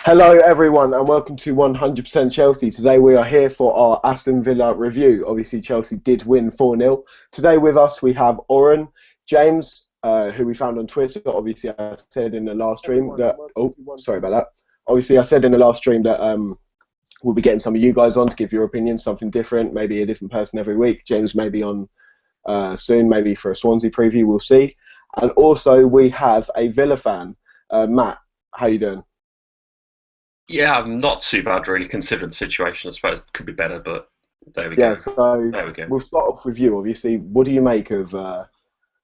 Hello everyone and welcome to 100% Chelsea. Today we are here for our Aston Villa review. Obviously Chelsea did win 4-0. Today with us we have Oran, James, who we found on Twitter. Obviously I said in the last stream that... Oh, sorry about that. Obviously I said in the last stream that we'll be getting some of you guys on to give your opinion, something different, maybe a different person every week. James may be on soon, maybe for a Swansea preview, we'll see. And also we have a Villa fan, Matt. How you doing? Yeah, I'm not too bad really, considering the situation. I suppose it could be better, but there we Yeah, go. so There we go. we'll start off with you. Obviously, what do you make of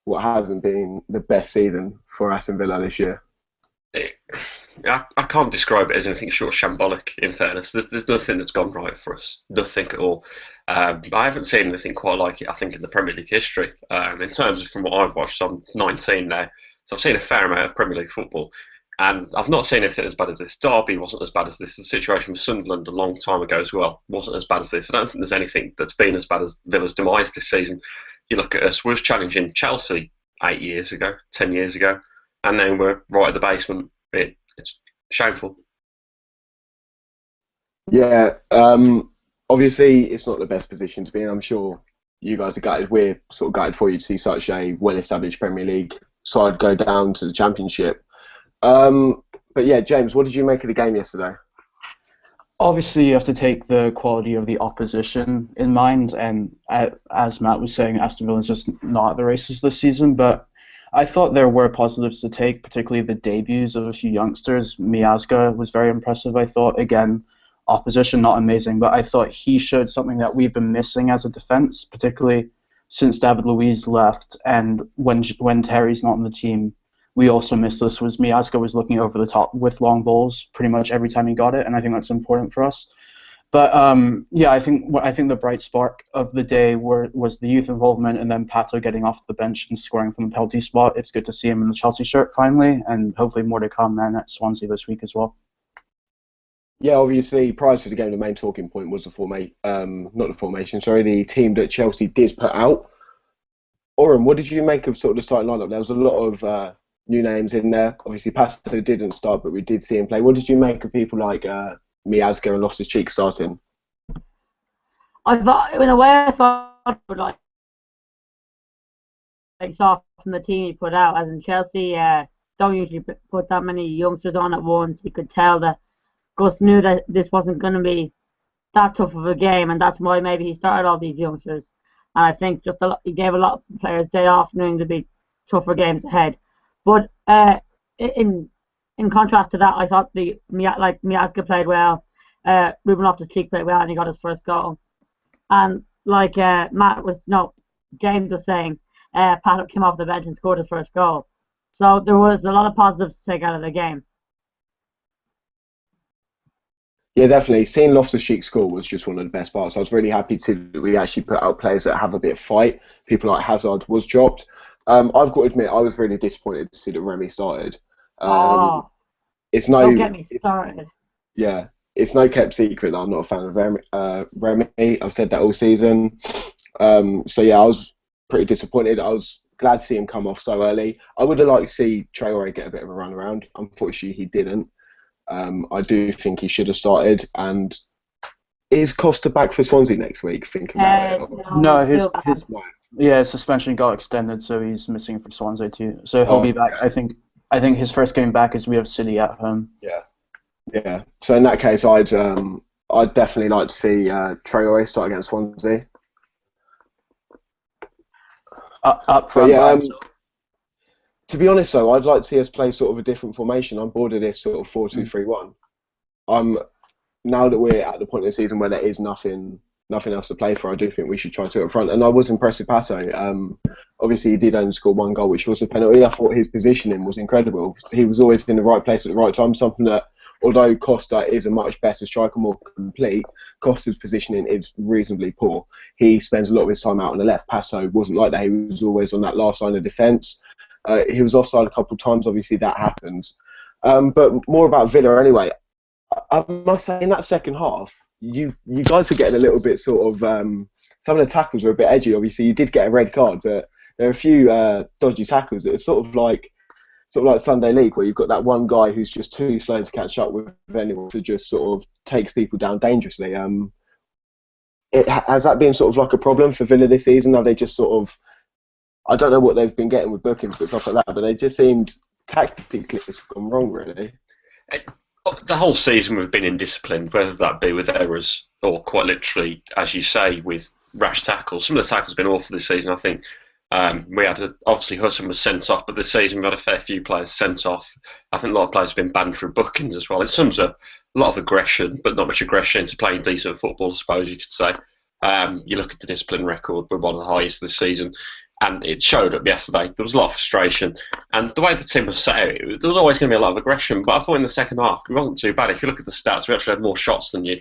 what hasn't been the best season for Aston Villa this year? It, I can't describe it as anything short of shambolic, in fairness. There's nothing that's gone right for us. Nothing at all. I haven't seen anything quite like it, I think, in the Premier League history. In terms of from what I've watched, I'm 19 now, so I've seen a fair amount of Premier League football. And I've not seen anything as bad as this. Derby wasn't as bad as this. The situation with Sunderland a long time ago as well wasn't as bad as this. I don't think there's anything that's been as bad as Villa's demise this season. You look at us, we were challenging Chelsea 8 years ago, 10 years ago, and then we're right at the basement. It's shameful. Yeah, obviously it's not the best position to be in. I'm sure you guys are gutted. We're sort of gutted for you to see such a well-established Premier League side go down to the Championship. But yeah, James, what did you make of the game yesterday? Obviously, you have to take the quality of the opposition in mind, and as Matt was saying, Aston Villa is just not at the races this season, but I thought there were positives to take, particularly the debuts of a few youngsters. Miazga was very impressive, I thought. Again, opposition not amazing, but I thought he showed something that we've been missing as a defence, particularly since David Luiz left, and when Terry's not on the team. We also missed this was Miazga was looking over the top with long balls pretty much every time he got it, and I think that's important for us. But yeah, I think the bright spark of the day was the youth involvement, and then Pato getting off the bench and scoring from the penalty spot. It's good to see him in the Chelsea shirt finally, and hopefully more to come then at Swansea this week as well. Yeah, obviously prior to the game, the main talking point was the team that Chelsea did put out. Oran, what did you make of sort of the starting lineup? There was a lot of new names in there. Obviously, Pasto didn't start, but we did see him play. What did you make of people like Miazga and Loftus-Cheek starting? I thought, in a way, I thought it would saw from the team he put out. As in Chelsea, don't usually put that many youngsters on at once. You could tell that Gus knew that this wasn't going to be that tough of a game, and that's why maybe he started all these youngsters. And I think he gave a lot of players day off, knowing there'd be tougher games ahead. But in contrast to that, I thought Miazga played well, Ruben Loftus-Cheek played well, and he got his first goal. And like James was saying, Pat came off the bench and scored his first goal. So there was a lot of positives to take out of the game. Yeah, definitely. Seeing Loftus-Cheek score was just one of the best parts. I was really happy that we actually put out players that have a bit of fight. People like Hazard was dropped. I've got to admit, I was really disappointed to see that Remy started. Don't get me started. Yeah, it's no kept secret that I'm not a fan of Remy. I've said that all season. So yeah, I was pretty disappointed. I was glad to see him come off so early. I would have liked to see Traore get a bit of a run around. Unfortunately, he didn't. I do think he should have started. And is Costa back for Swansea next week? Thinking about it. No, his suspension got extended, so he's missing for Swansea too. So he'll be back. Okay. I think his first game back is we have City at home. Yeah. So in that case, I'd definitely like to see Traore start against Swansea. Up front. To be honest, though, I'd like to see us play sort of a different formation. I'm bored of this sort of 4-2-3-1. Now that we're at the point in the season where there is nothing else to play for, I do think we should try to up front. And I was impressed with Pato. Obviously, he did only score one goal, which was a penalty. I thought his positioning was incredible. He was always in the right place at the right time, something that, although Costa is a much better striker, more complete, Costa's positioning is reasonably poor. He spends a lot of his time out on the left. Pato wasn't like that. He was always on that last line of defence. He was offside a couple of times. Obviously, that happens. But more about Villa anyway. I must say, in that second half, you guys were getting a little bit sort of... some of the tackles were a bit edgy. Obviously, you did get a red card, but there are a few dodgy tackles that are sort of like sort of like Sunday League, where you've got that one guy who's just too slow to catch up with anyone, to just sort of takes people down dangerously. Has that been sort of like a problem for Villa this season? Have they just sort of, I don't know what they've been getting with bookings but stuff like that, but they just seemed tactically it's gone wrong, really. The whole season we've been indisciplined, whether that be with errors or quite literally, as you say, with rash tackles. Some of the tackles have been awful this season. I think we had obviously Hudson was sent off, but this season we had a fair few players sent off. I think a lot of players have been banned through bookings as well. It sums up a lot of aggression, but not much aggression into playing decent football, I suppose you could say. You look at the discipline record, we're one of the highest this season, and it showed up yesterday. There was a lot of frustration, and the way the team was set out, there was always going to be a lot of aggression, but I thought in the second half it wasn't too bad. If you look at the stats, we actually had more shots than you,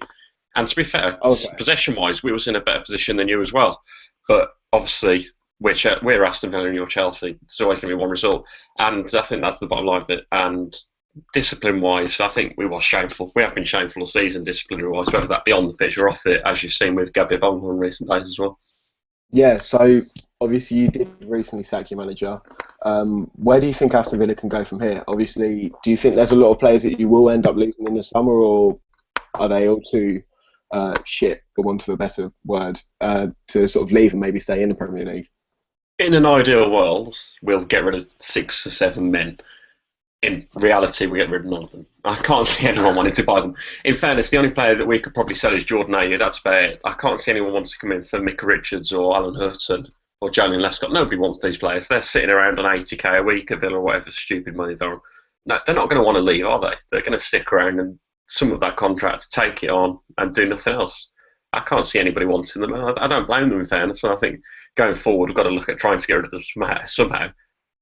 and to be fair, possession-wise, we was in a better position than you as well. But obviously, we're Aston Villa and you're Chelsea. It's always going to be one result, and I think that's the bottom line of it. And discipline-wise, I think we were shameful. We have been shameful all season, disciplinary-wise, whether that be on the pitch or off it, as you've seen with Gabriel Bongo in recent days as well. Yeah, so obviously you did recently sack your manager. Where do you think Aston Villa can go from here? Obviously, do you think there's a lot of players that you will end up losing in the summer, or are they all too shit, for want of a better word, to sort of leave and maybe stay in the Premier League? In an ideal world, we'll get rid of 6 or 7 men. In reality, we get rid of none of them. I can't see anyone wanting to buy them. In fairness, the only player that we could probably sell is Jordan Ayew. That's about it. I can't see anyone wanting to come in for Micah Richards or Alan Hutton or Julian Lescott. Nobody wants these players. They're sitting around on 80k a week at Villa or whatever stupid money they're on. No, they're not going to want to leave, are they? They're going to stick around and some of that contract, take it on and do nothing else. I can't see anybody wanting them. I don't blame them, in fairness. And I think going forward, we've got to look at trying to get rid of them somehow.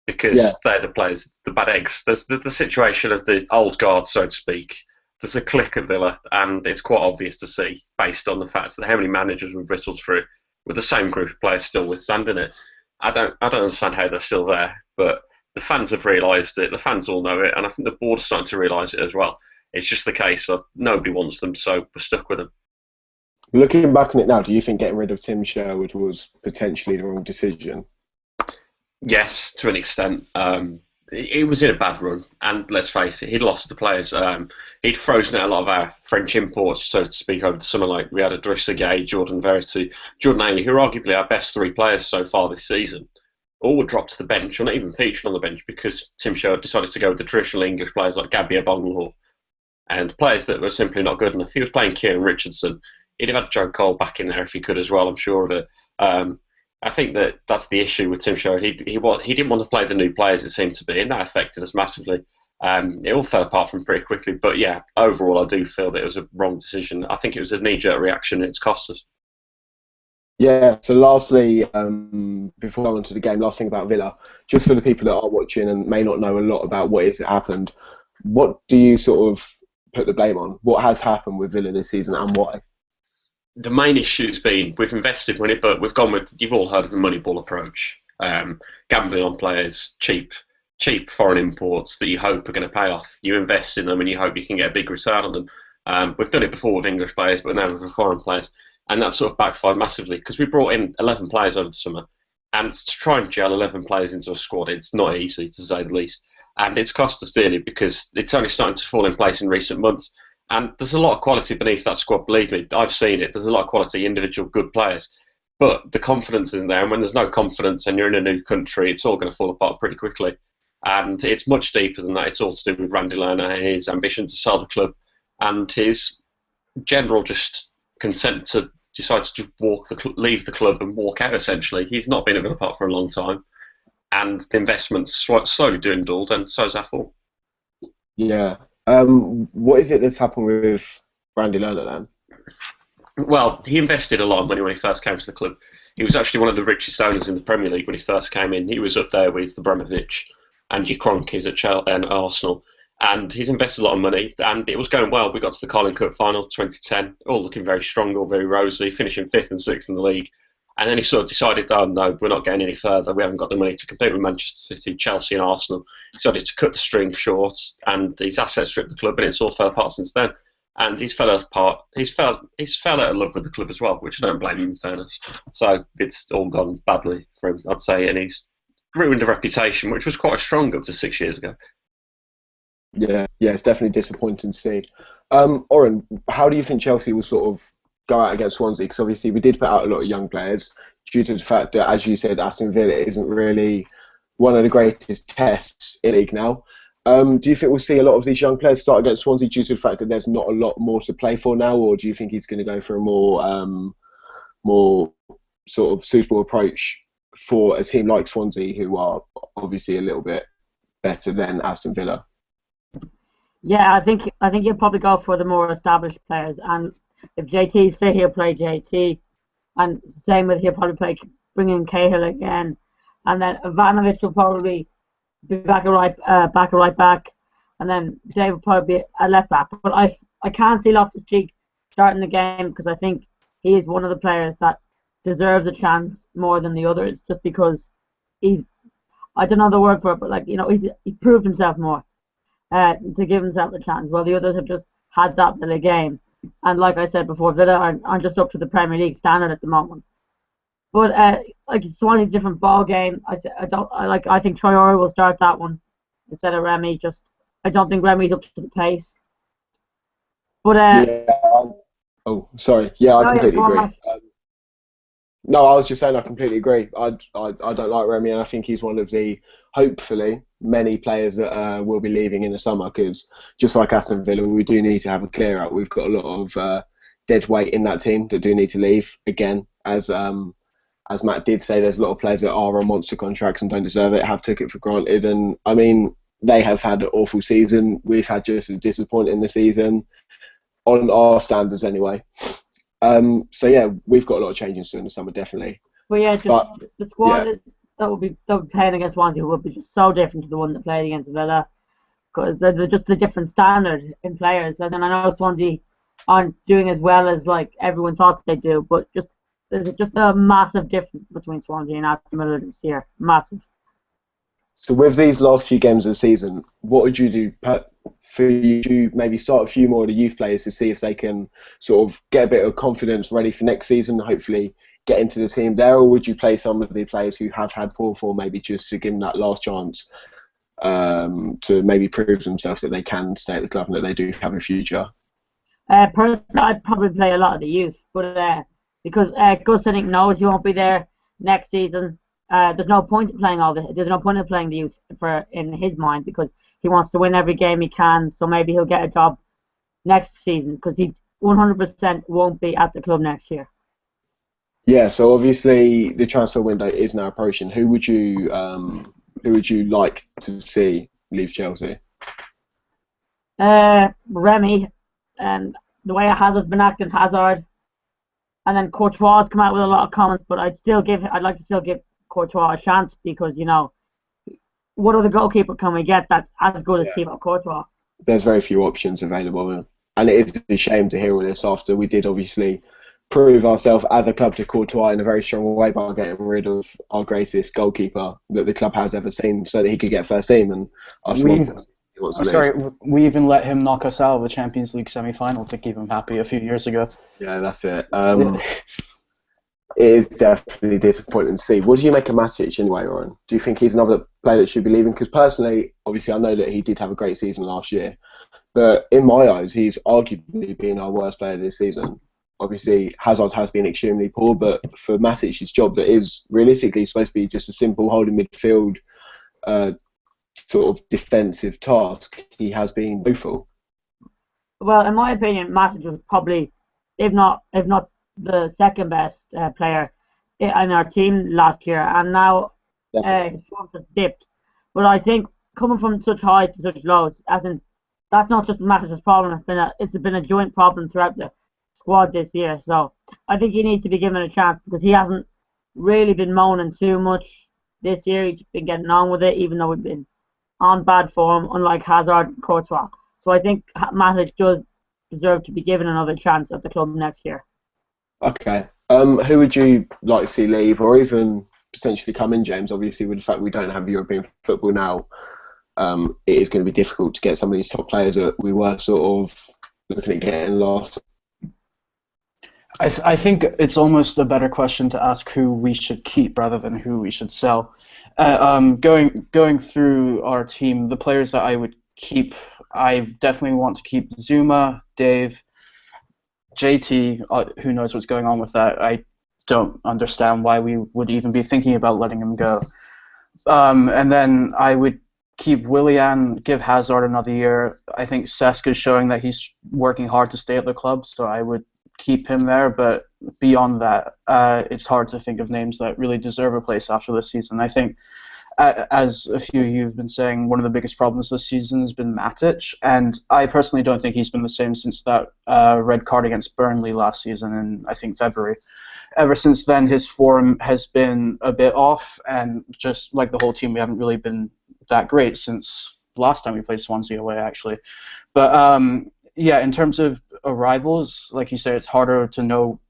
Because they're the players, the bad eggs. There's the situation of the old guard, so to speak. There's a clique at Villa, and it's quite obvious to see, based on the fact that how many managers we've whittled through, with the same group of players still withstanding it. I don't understand how they're still there, but the fans have realised it. The fans all know it, and I think the board is starting to realise it as well. It's just the case of nobody wants them, so we're stuck with them. Looking back on it now, do you think getting rid of Tim Sherwood was potentially the wrong decision? Yes, to an extent. He was in a bad run, and let's face it, he'd lost the players. He'd frozen out a lot of our French imports, so to speak, over the summer. Like we had Idrissa Gueye, Jordan Verretou, Jordan Ayew, who are arguably our best 3 players so far this season. All were dropped to the bench, or not even featured on the bench, because Tim Sherwood decided to go with the traditional English players like Gabriel Bongo and players that were simply not good enough. He was playing Kieran Richardson. He'd have had Joe Cole back in there if he could as well, I'm sure of it. I think that's the issue with Tim Sherwood. He didn't want to play the new players, it seemed to be, and that affected us massively. It all fell apart from him pretty quickly. But yeah, overall, I do feel that it was a wrong decision. I think it was a knee-jerk reaction, and it's cost us. Yeah, so lastly, before I go on to the game, last thing about Villa, just for the people that are watching and may not know a lot about what is happened, what do you sort of put the blame on? What has happened with Villa this season and why? The main issue's been we've invested money, but we've gone with, you've all heard of the Moneyball approach. Gambling on players, cheap foreign imports that you hope are going to pay off. You invest in them and you hope you can get a big return on them. We've done it before with English players, but now with foreign players. And that sort of backfired massively because we brought in 11 players over the summer. And to try and gel 11 players into a squad, it's not easy, to say the least. And it's cost us dearly because it's only starting to fall in place in recent months. And there's a lot of quality beneath that squad, believe me. I've seen it. There's a lot of quality, individual good players. But the confidence isn't there. And when there's no confidence and you're in a new country, it's all going to fall apart pretty quickly. And it's much deeper than that. It's all to do with Randy Lerner and his ambition to sell the club and his general just consent to decide to just leave the club and walk out, essentially. He's not been at Villa Park for a long time. And the investment's slowly dwindled, and so's our fault. Yeah. What is it that's happened with Randy Lerner then? Well, he invested a lot of money when he first came to the club. He was actually one of the richest owners in the Premier League when he first came in. He was up there with Abramovich and your Kroenkes at Chelsea and Arsenal. And he's invested a lot of money, and it was going well. We got to the Carling Cup final 2010, all looking very strong, all very rosy, finishing 5th and 6th in the league. And then he sort of decided, oh no, we're not getting any further. We haven't got the money to compete with Manchester City, Chelsea and Arsenal. He decided to cut the string short, and his assets stripped the club, and it's all fell apart since then. And he's fell apart. He's fell out of love with the club as well, which I don't blame him, in fairness. So it's all gone badly for him, I'd say, and he's ruined a reputation which was quite strong up to 6 years ago. Yeah, it's definitely disappointing to see. Oran, how do you think Chelsea will sort of go out against Swansea? Because obviously we did put out a lot of young players due to the fact that, as you said, Aston Villa isn't really one of the greatest tests in the league now. Do you think we'll see a lot of these young players start against Swansea due to the fact that there's not a lot more to play for now, or do you think he's going to go for a more sort of suitable approach for a team like Swansea, who are obviously a little bit better than Aston Villa? Yeah, I think he'll probably go for the more established players, and if JT's fit, he'll play JT, and same with he'll probably bring in Cahill again, and then Ivanovic will probably be back a right back, and then Dave will probably be a left back. But I can't see Loftus-Cheek starting the game because I think he is one of the players that deserves a chance more than the others, just because he's, I don't know the word for it, but like, you know, he's proved himself more. To give himself a chance, while the others have just had that Villa game. And like I said before, Villa aren't just up to the Premier League standard at the moment. But like Swansea's a different ball game. I think Traore will start that one instead of Remy. I don't think Remy's up to the pace. But sorry. Yeah, I completely agree. On, No, I was just saying I completely agree. I don't like Remy, and I think he's one of the, hopefully, many players that will be leaving in the summer, because just like Aston Villa, we do need to have a clear out. We've got a lot of dead weight in that team that do need to leave. Again, as Matt did say, there's a lot of players that are on monster contracts and don't deserve it, have took it for granted. And I mean, they have had an awful season. We've had just as disappointing a season, on our standards anyway. So yeah, we've got a lot of changes to in the summer, definitely. But yeah, the squad that will be playing against Swansea will be just so different to the one that played against Villa, because they're just a different standard in players. And I know Swansea aren't doing as well as like everyone thought they do, but there's just a massive difference between Swansea and Aston Villa this year, massive. So with these last few games of the season, what would you do for you to maybe start a few more of the youth players to see if they can sort of get a bit of confidence ready for next season, hopefully get into the team there, or would you play some of the players who have had poor form maybe just to give them that last chance to maybe prove themselves that they can stay at the club and that they do have a future? Personally, I'd probably play a lot of the youth, but because Gus, I think, knows he won't be there next season. There's no point in playing There's no point in playing the youth in his mind, because he wants to win every game he can. So maybe he'll get a job next season, because he 100% won't be at the club next year. Yeah. So obviously the transfer window is now approaching. Who would you like to see leave Chelsea? Remy, and the way Hazard's been acting, Hazard, and then Courtois come out with a lot of comments, but I'd like to still give Courtois a chance, because, you know, what other goalkeeper can we get that's as good as Thibaut Courtois? There's very few options available, and it is a shame to hear all this after we did obviously prove ourselves as a club to Courtois in a very strong way by getting rid of our greatest goalkeeper that the club has ever seen, so that he could get first team. And we even let him knock us out of the Champions League semi-final to keep him happy a few years ago. Yeah, that's it. It is definitely disappointing to see. What do you make of Matic anyway, Oran? Do you think he's another player that should be leaving? Because personally, obviously, I know that he did have a great season last year, but in my eyes, he's arguably been our worst player this season. Obviously, Hazard has been extremely poor, but for Matic's job, that is realistically supposed to be just a simple holding midfield sort of defensive task, he has been woeful. Well, in my opinion, Matic was probably, if not the second best player in our team last year, and now his form has dipped. But I think coming from such highs to such lows, as in, that's not just Matic's problem. It's been a joint problem throughout the squad this year. So I think he needs to be given a chance, because he hasn't really been moaning too much this year. He's been getting on with it, even though we've been on bad form, unlike Hazard and Courtois. So I think Matic does deserve to be given another chance at the club next year. Okay. Who would you like to see leave, or even potentially come in, James? Obviously, with the fact we don't have European football now, it is going to be difficult to get some of these top players that we were sort of looking at getting last. I think it's almost a better question to ask who we should keep rather than who we should sell. Going through our team, the players that I would keep, I definitely want to keep Zuma, Dave, JT. Who knows what's going on with that? I don't understand why we would even be thinking about letting him go. And then I would keep Willian, give Hazard another year. I think Cesc is showing that he's working hard to stay at the club, so I would keep him there. But beyond that, it's hard to think of names that really deserve a place after this season. I think, as a few of you have been saying, one of the biggest problems this season has been Matic, and I personally don't think he's been the same since that red card against Burnley last season in, I think, February. Ever since then, his form has been a bit off, and just like the whole team, we haven't really been that great since last time we played Swansea away, actually. But yeah, in terms of arrivals, like you say, it's harder to know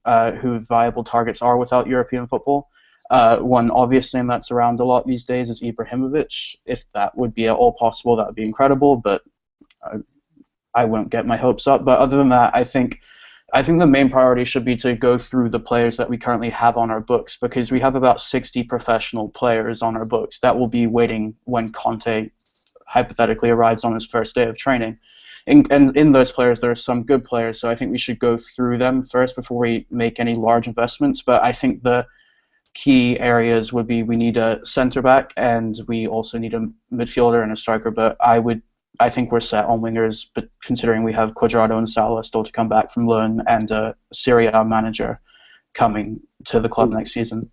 who viable targets are without European football. One obvious name that's around a lot these days is Ibrahimovic. If that would be at all possible, that would be incredible, but I won't get my hopes up. But other than that, I think the main priority should be to go through the players that we currently have on our books, because we have about 60 professional players on our books that will be waiting when Conte hypothetically arrives on his first day of training. And in those players, there are some good players, so I think we should go through them first before we make any large investments. But I think the key areas would be we need a centre-back, and we also need a midfielder and a striker, but I think we're set on wingers, but considering we have Cuadrado and Salah still to come back from loan and a Serie A manager coming to the club next season.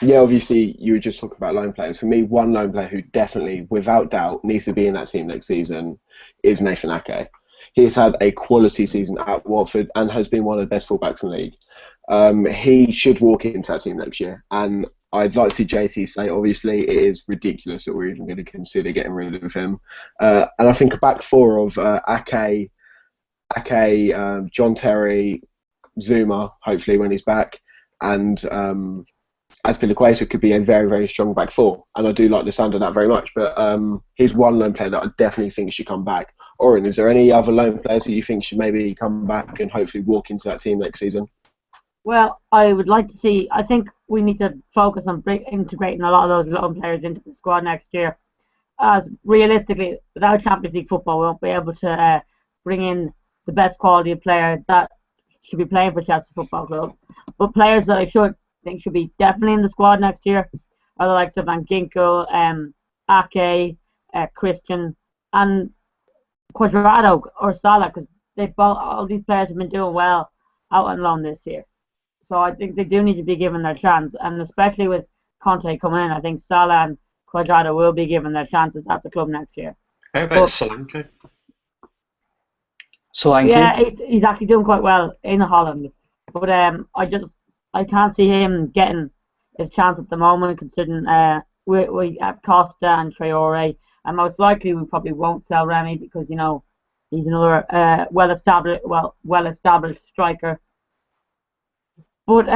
Yeah, obviously you were just talking about loan players. For me, one loan player who definitely, without doubt, needs to be in that team next season is Nathan Ake. He has had a quality season at Watford and has been one of the best fullbacks in the league. He should walk into that team next year, and I'd like to see JT say, obviously, it is ridiculous that we're even going to consider getting rid of him. And I think a back four of Ake, John Terry, Zuma, hopefully when he's back, and Azpilicueta could be a very, very strong back four. And I do like the sound of that very much. But he's one loan player that I definitely think should come back. Oran, is there any other loan players that you think should maybe come back and hopefully walk into that team next season? Well, I would like to see. I think we need to focus on integrating a lot of those loan players into the squad next year. As realistically, without Champions League football, we won't be able to bring in the best quality of player that should be playing for Chelsea Football Club. But players that I think should be definitely in the squad next year are the likes of Van Ginkel, Ake, Christian, and Cuadrado or Salah, because all these players have been doing well out on loan this year. So I think they do need to be given their chance, and especially with Conte coming in, I think Salah and Cuadrado will be given their chances at the club next year. How about Solanke? Solanke? Yeah, he's actually doing quite well in Holland, but I can't see him getting his chance at the moment, considering we have Costa and Traore, and most likely we probably won't sell Remy because he's another well-established striker. But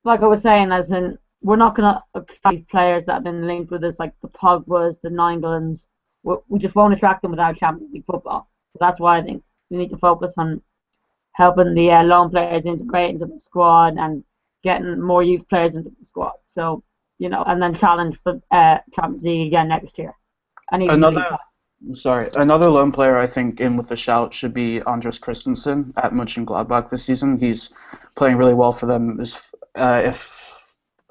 like I was saying, as in, we're not going to attract these players that have been linked with us, like the Pogbas, the Nainggolands. We just won't attract them without Champions League football. So that's why I think we need to focus on helping the loan players integrate into the squad and getting more youth players into the squad. So, and then challenge for Champions League again next year. Another lone player I think in with the shout should be Andres Christensen at Mönchengladbach this season. He's playing really well for them. If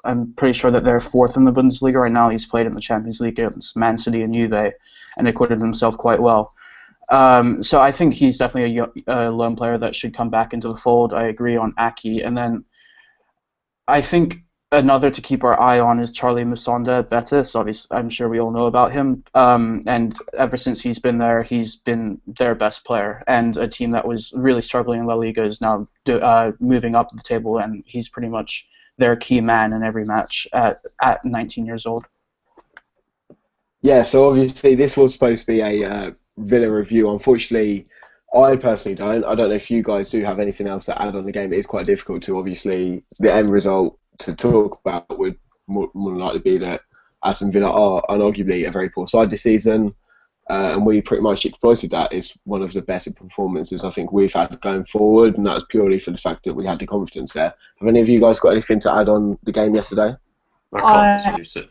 I'm pretty sure that they're fourth in the Bundesliga right now. He's played in the Champions League against Man City and Juve and acquitted himself quite well. So I think he's definitely a lone player that should come back into the fold. I agree on Aki. And then I think another to keep our eye on is Charlie Musonda at Betis. Obviously, I'm sure we all know about him. And ever since he's been there, he's been their best player. And a team that was really struggling in La Liga is now moving up the table, and he's pretty much their key man in every match at 19 years old. Yeah, so obviously this was supposed to be a Villa review. Unfortunately, I personally don't. I don't know if you guys do have anything else to add on the game. It is quite difficult to, obviously, the end result to talk about would more than likely be that Aston Villa are unarguably a very poor side this season. and we pretty much exploited that. It's one of the better performances I think we've had going forward, and that was purely for the fact that we had the confidence there. Have any of you guys got anything to add on the game yesterday? I can't dispute it.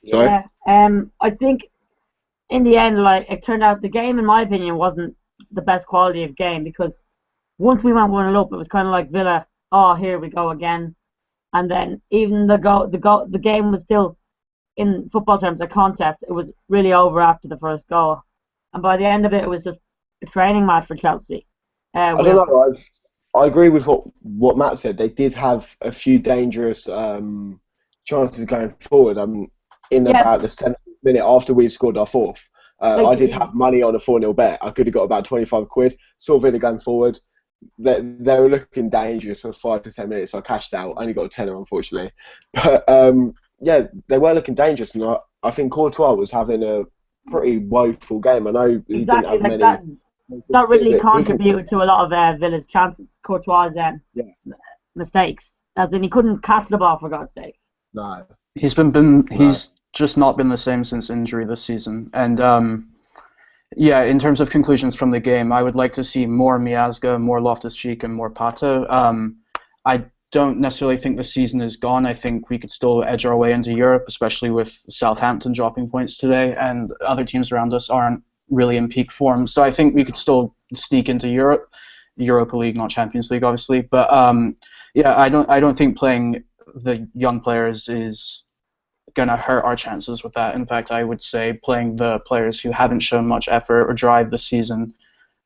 Yeah, I think in the end, like, it turned out the game, in my opinion, wasn't the best quality of game, because once we went 1-0 up, it was kind of like Villa, oh, here we go again. And then even the game was still, in football terms, a contest. It was really over after the first goal. And by the end of it, it was just a training match for Chelsea. I don't know. I agree with what Matt said. They did have a few dangerous chances going forward. About the 10th minute after we scored our fourth, I did have money on a 4-0 bet. I could have got about 25 quid. Saw Villa going forward. They were looking dangerous for 5 to 10 minutes. So I cashed out. I only got a tenner, unfortunately. But yeah, they were looking dangerous, and I think Courtois was having a pretty woeful game. I know he didn't have many. That really contributed to a lot of Villa's chances. Courtois' mistakes, as in he couldn't catch the ball, for God's sake. No, he's just not been the same since injury this season. And yeah, in terms of conclusions from the game, I would like to see more Miazga, more Loftus-Cheek, and more Pato. I don't necessarily think the season is gone. I think we could still edge our way into Europe, especially with Southampton dropping points today, and other teams around us aren't really in peak form. So I think we could still sneak into Europe, Europa League, not Champions League, obviously. But yeah, I don't think playing the young players is going to hurt our chances with that. In fact, I would say playing the players who haven't shown much effort or drive this season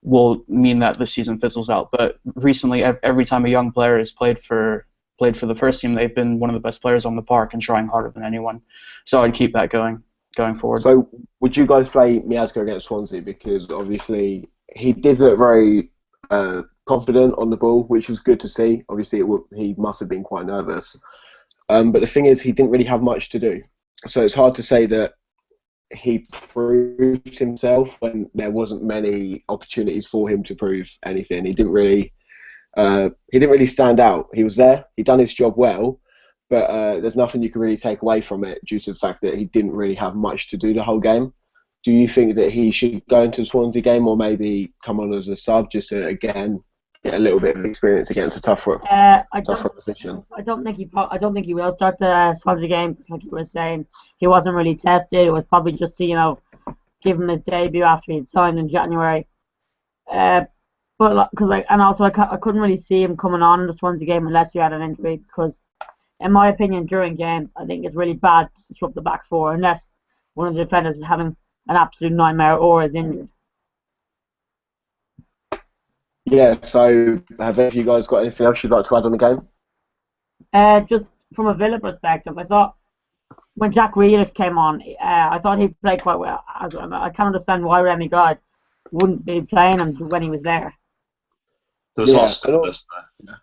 will mean that the season fizzles out. But recently, every time a young player has played for the first team, they've been one of the best players on the park and trying harder than anyone. So I'd keep that going forward. So would you guys play Miazga against Swansea? Because obviously he did look very confident on the ball, which was good to see. Obviously he must have been quite nervous. But the thing is, he didn't really have much to do. So it's hard to say that he proved himself when there wasn't many opportunities for him to prove anything. He didn't really stand out. He was there. He done his job well, but there's nothing you can really take away from it due to the fact that he didn't really have much to do the whole game. Do you think that he should go into the Swansea game, or maybe come on as a sub just to again get a little bit of experience against a tougher opposition? I don't think he will start the Swansea game, like you were saying. He wasn't really tested. It was probably just to give him his debut after he'd signed in January. But I couldn't really see him coming on in the Swansea game unless he had an injury, because in my opinion, during games, I think it's really bad to disrupt the back four unless one of the defenders is having an absolute nightmare or is injured. Yeah, so have any of you guys got anything else you'd like to add on the game? Just from a Villa perspective, I thought when Jack Grealish came on, I thought he played quite well. I can't understand why Remy Gard wouldn't be playing him when he was there. There was lots of this there.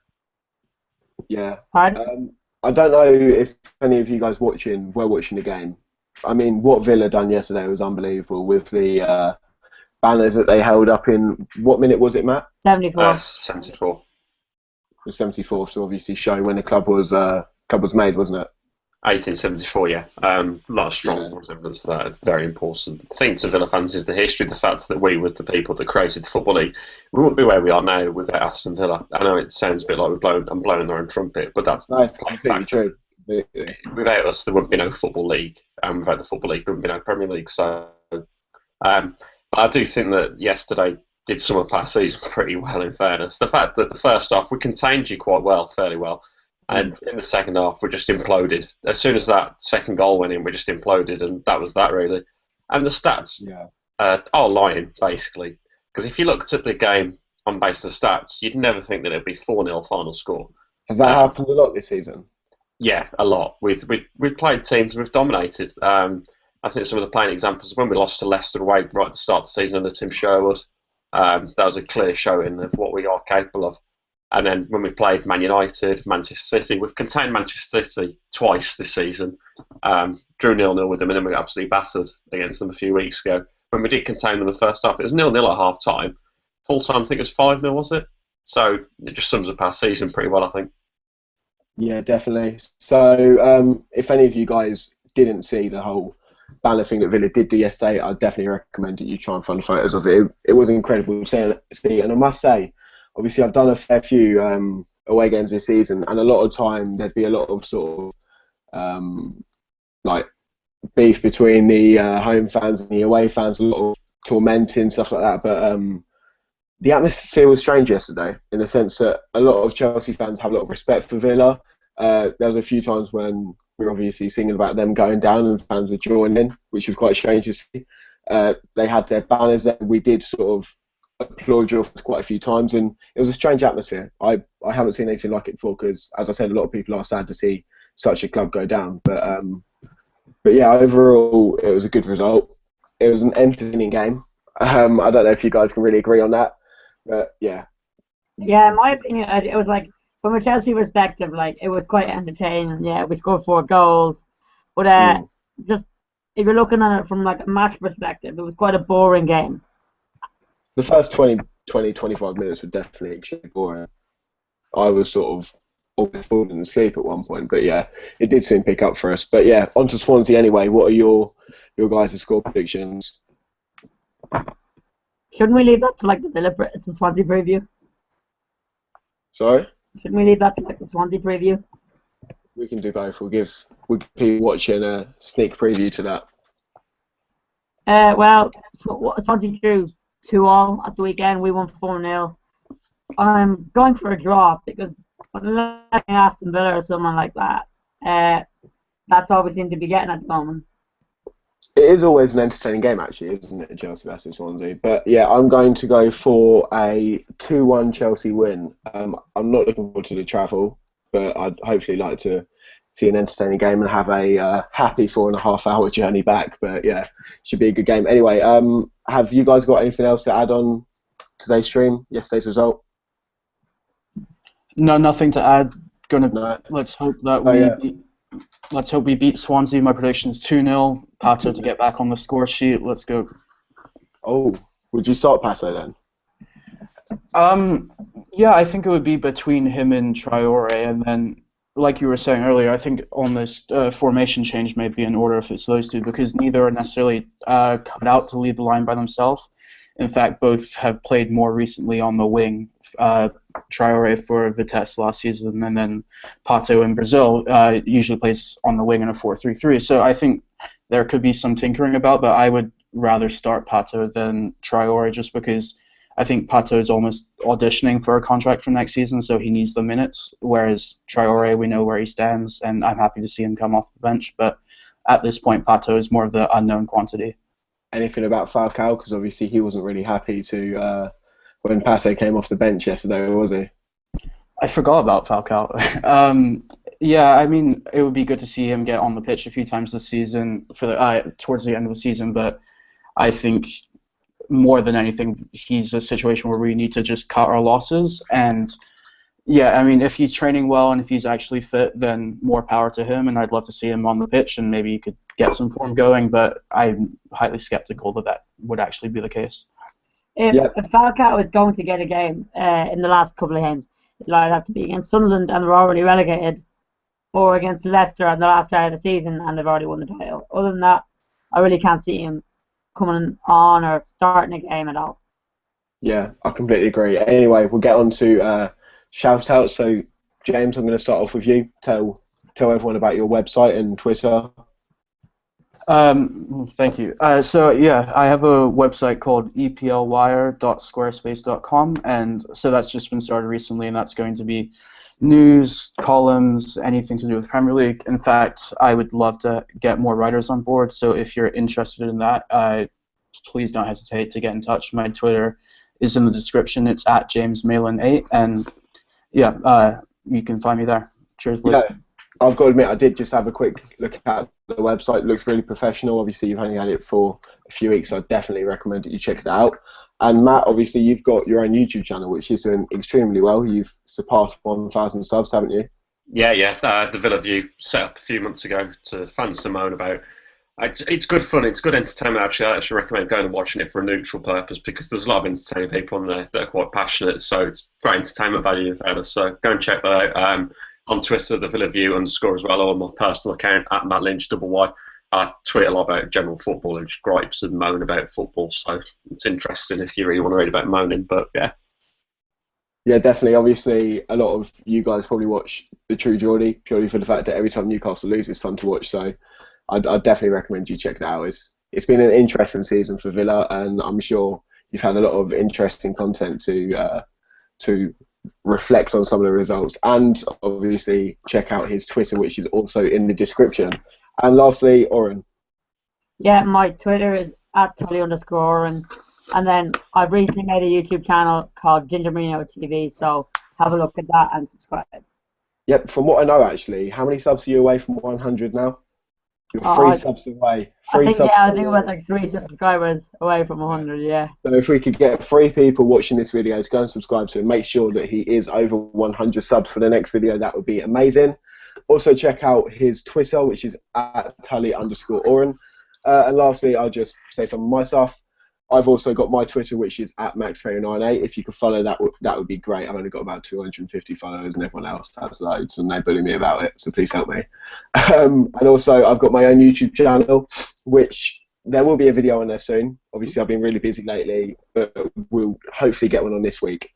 Yeah. Pardon? I don't know if any of you guys were watching the game. I mean, what Villa done yesterday was unbelievable with the banners that they held up in, what minute was it, Matt? 74. 74. The 74th, so obviously showing when the club was made, wasn't it? 1874, yeah. A lot of strong evidence of that. Very important thing to Villa fans is the history, the fact that we were the people that created the Football League. We wouldn't be where we are now without Aston Villa. I know it sounds a bit like I'm blowing our own trumpet, but that's completely true. Without us, there wouldn't be no Football League, and without the Football League, there wouldn't be no Premier League. So, I do think that yesterday did sum up our season pretty well, in fairness. The fact that the first half we contained you fairly well, and in the second half we just imploded. As soon as that second goal went in, we just imploded, and that was that really. And the stats are lying, basically, because if you looked at the game on basis of stats, you'd never think that it'd be 4-0 final score. Has that happened a lot this season? Yeah, a lot. We've played teams, we've dominated. I think some of the playing examples, when we lost to Leicester away right at the start of the season under Tim Sherwood, that was a clear showing of what we are capable of. And then when we played Man United, Manchester City, we've contained Manchester City twice this season. Drew 0-0 with them, and then we got absolutely battered against them a few weeks ago. When we did contain them in the first half, it was 0-0 at half time. Full time, I think it was 5-0, was it? So it just sums up our season pretty well, I think. Yeah, definitely. So if any of you guys didn't see the whole banner thing that Villa did do yesterday, I'd definitely recommend that you try and find photos of it. It was incredible to see, and I must say, obviously I've done a fair few away games this season, and a lot of time there'd be a lot of sort of like beef between the home fans and the away fans, a lot of tormenting, stuff like that, but the atmosphere was strange yesterday in the sense that a lot of Chelsea fans have a lot of respect for Villa. There was a few times when we were obviously singing about them going down and fans were joining in, which was quite strange to see. They had their banners there. We did sort of applaud you quite a few times, and it was a strange atmosphere. I haven't seen anything like it before because, as I said, a lot of people are sad to see such a club go down. But yeah, overall, it was a good result. It was an entertaining game. I don't know if you guys can really agree on that, but yeah. Yeah, in my opinion, it was like, from a Chelsea perspective, like, it was quite entertaining. Yeah, we scored 4 goals, but just if you're looking at it from like a match perspective, it was quite a boring game. The first 25 minutes were definitely extremely boring. I was sort of almost falling asleep at one point, but yeah, it did soon pick up for us. But yeah, on to Swansea anyway. What are your guys' score predictions? Shouldn't we leave that to like the Swansea preview? Sorry? Shouldn't we leave that to like the Swansea preview? We can do both. We'll give people watching a sneak preview to that. Well, Swansea drew 2-2 at the weekend. We won 4-0. I'm going for a draw because unless Aston Villa or someone like that, that's all we seem to be getting at the moment. It is always an entertaining game, actually, isn't it, Chelsea versus Swansea? But yeah, I'm going to go for a 2-1 Chelsea win. I'm not looking forward to the travel, but I'd hopefully like to see an entertaining game and have a happy 4.5-hour journey back. But yeah, should be a good game. Anyway, have you guys got anything else to add on today's stream, yesterday's result? No, nothing to add. Let's hope that let's hope we beat Swansea. My prediction is 2-0. Pato to get back on the score sheet. Let's go. Oh, would you start Pato then? Yeah, I think it would be between him and Traore, and then, like you were saying earlier, I think on this formation change may be in order if it's those two, because neither are necessarily cut out to lead the line by themselves. In fact, both have played more recently on the wing. Traore for Vitesse last season, and then Pato in Brazil usually plays on the wing in a 4-3-3. So I think there could be some tinkering about, but I would rather start Pato than Traore just because I think Pato is almost auditioning for a contract for next season, so he needs the minutes, whereas Traore, we know where he stands, and I'm happy to see him come off the bench, but at this point, Pato is more of the unknown quantity. Anything about Falcao? Because obviously he wasn't really happy to when Pato came off the bench yesterday, was he? I forgot about Falcao. Yeah, I mean, it would be good to see him get on the pitch a few times this season towards the end of the season, but I think more than anything, he's a situation where we need to just cut our losses. And yeah, I mean, if he's training well and if he's actually fit, then more power to him. And I'd love to see him on the pitch and maybe he could get some form going. But I'm highly skeptical that would actually be the case. If Falcao is going to get a game in the last couple of games, it'll either have to be against Sunderland and they're already relegated, or against Leicester on the last day of the season and they've already won the title. Other than that, I really can't see him coming on or starting a game at all. Yeah, I completely agree. Anyway, we'll get on to shout-outs. So, James, I'm going to start off with you. Tell everyone about your website and Twitter. Thank you. So yeah, I have a website called eplwire.squarespace.com, and so that's just been started recently, and that's going to be news, columns, anything to do with Premier League. In fact, I would love to get more writers on board, so if you're interested in that, please don't hesitate to get in touch. My Twitter is in the description. It's at JamesMalin8, and yeah, you can find me there. Cheers, boys. Yeah. I've got to admit, I did just have a quick look at the website. It looks really professional. Obviously, you've only had it for a few weeks, so I definitely recommend that you check it out. And Matt, obviously, you've got your own YouTube channel, which is doing extremely well. You've surpassed 1,000 subs, haven't you? Yeah. The Villa View set up a few months ago to fans to moan about. It's good fun. It's good entertainment. Actually, I actually recommend going and watching it for a neutral purpose because there's a lot of entertaining people on there that are quite passionate. So it's great entertainment value in fairness. So go and check that out. On Twitter, the Villa View _ as well, or my personal account at Matt Lynch _Y. I tweet a lot about general football and just gripes and moan about football. So it's interesting if you really want to read about moaning. But yeah. Yeah, definitely. Obviously, a lot of you guys probably watch the True Geordie purely for the fact that every time Newcastle lose, it's fun to watch. So I'd definitely recommend you check that out. It's been an interesting season for Villa, and I'm sure you've had a lot of interesting content to reflect on some of the results, and obviously check out his Twitter, which is also in the description. And lastly, Oran. Yeah, my Twitter is @Tully_Oran. And then I've recently made a YouTube channel called Ginger Marino TV, so have a look at that and subscribe. Yep, from what I know, actually, how many subs are you away from 100 now? You're subs away. I think it was like 3 subscribers away from 100, yeah. So if we could get 3 people watching this video to go and subscribe to him, make sure that he is over 100 subs for the next video, that would be amazing. Also check out his Twitter, which is @Tully_Oran. And lastly, I'll just say some of my stuff. I've also got my Twitter, which is @MaxFerry98. If you could follow that, that would be great. I've only got about 250 followers, and everyone else has loads, and they bully me about it. So please help me. And also, I've got my own YouTube channel, which there will be a video on there soon. Obviously, I've been really busy lately, but we'll hopefully get one on this week.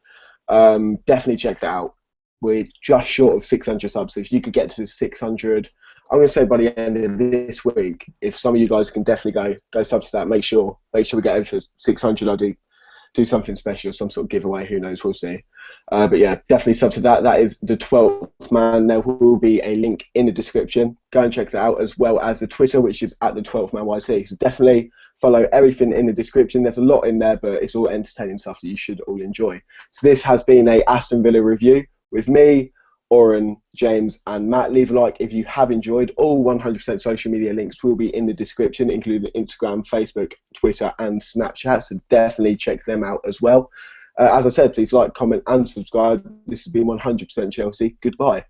Definitely check that out. We're just short of 600 subs. So if you could get to 600. I'm going to say by the end of this week, if some of you guys can definitely go sub to that, make sure we get over to 600. I'll do something special, some sort of giveaway. Who knows? We'll see. But yeah, definitely sub to that. That is the 12th man. There will be a link in the description. Go and check that out, as well as the Twitter, which is @the12thmanyt. So definitely follow everything in the description. There's a lot in there, but it's all entertaining stuff that you should all enjoy. So this has been a Aston Villa review with me, Oran, James and Matt. Leave a like if you have enjoyed. All 100% social media links will be in the description, including Instagram, Facebook, Twitter and Snapchat, so definitely check them out as well. As I said, please like, comment and subscribe. This has been 100% Chelsea. Goodbye.